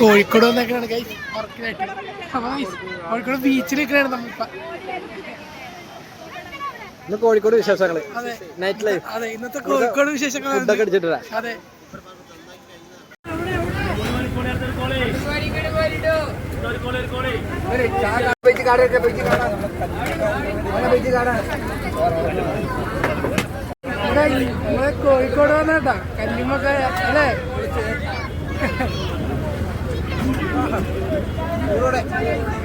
കോഴിക്കോട് വന്നൊക്കെയാണ് വർക്കിനായിട്ട്. അപ്പൊ കോഴിക്കോട് ബീച്ചിലൊക്കെയാണ് നമ്മളിപ്പോ. കോഴിക്കോട് വിശേഷങ്ങള്, നൈറ്റ് ലൈഫ്. അതെ, ഇന്നത്തെ കോഴിക്കോട് വിശേഷങ്ങൾ. അതെ, നമ്മളെ കോഴിക്കോട് വന്നേട്ടാ കല്ലുമൊക്കെ അല്ലേ.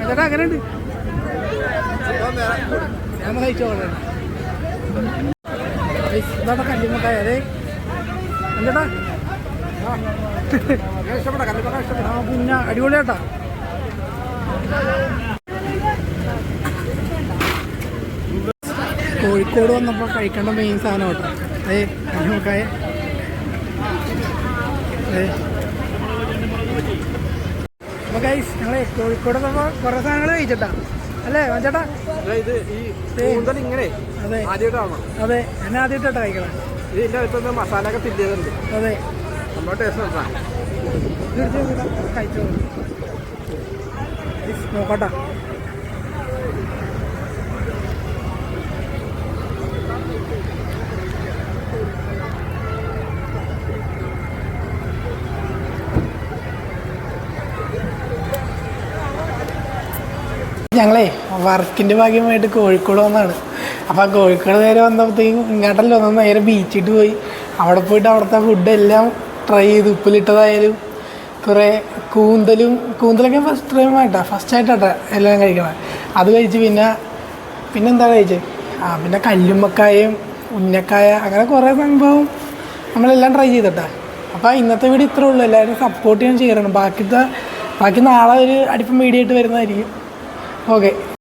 ചേട്ടാ അങ്ങനെയുണ്ട്, ഞാൻ കഴിച്ചു പോകണേ. ഇതാ കല്ലുമക്കായ. അതെ എന്താ പിന്നെ അടിപൊളിയാട്ടാ. കോഴിക്കോട് വന്നപ്പോൾ കഴിക്കേണ്ട മെയിൻ സാധനം കേട്ടോ അതെ കല്ലുമക്കായ. അതെ അപ്പൊ ഗൈസ് ഞങ്ങളെ കോഴിക്കോട് വന്നപ്പോൾ കുറെ സാധനങ്ങൾ കഴിച്ചിട്ടാ അല്ലേ ചേട്ടാ. ഇങ്ങനെ അതെ അതെ, എന്നെ ആദ്യമായിട്ടാ കഴിക്കണം. ഇതിന്റെ അടുത്ത് മസാല ഒക്കെ ഫില്ല് ചെയ്തിട്ടുണ്ട്. അതെ, നമ്മുടെ ടേസ്റ്റ് കഴിച്ചോ നോക്കട്ടാ. ഞങ്ങളെ വർക്കിൻ്റെ ഭാഗ്യമായിട്ട് കോഴിക്കോട് വന്നതാണ്. അപ്പോൾ കോഴിക്കോട് നേരെ വന്നപ്പോഴത്തേക്കും ഇങ്ങോട്ടല്ലോ ഒന്ന് നേരെ ബീച്ചിട്ട് പോയി. അവിടെ പോയിട്ട് അവിടുത്തെ ഫുഡെല്ലാം ട്രൈ ചെയ്തു. ഉപ്പിലിട്ടതായാലും കുറേ കൂന്തലൊക്കെ ഫസ്റ്റായിട്ടാ എല്ലാം കഴിക്കണം. അത് കഴിച്ച് പിന്നെന്താ കഴിച്ചത്? പിന്നെ കല്ലുമ്മക്കായയും ഉന്നക്കായ അങ്ങനെ കുറേ സംഭവം നമ്മളെല്ലാം ട്രൈ ചെയ്തിട്ടാ. അപ്പോൾ ഇന്നത്തെ വീഡിയോ ഇത്രേ ഉള്ളൂ. എല്ലാവരും സപ്പോർട്ട് ചെയ്യാൻ ചെയ്യണം. ബാക്കി നാളെ ഒരു അടിപ്പം വീഡിയോ ആയിട്ട് വരുന്നതായിരിക്കും. ഓക്കെ.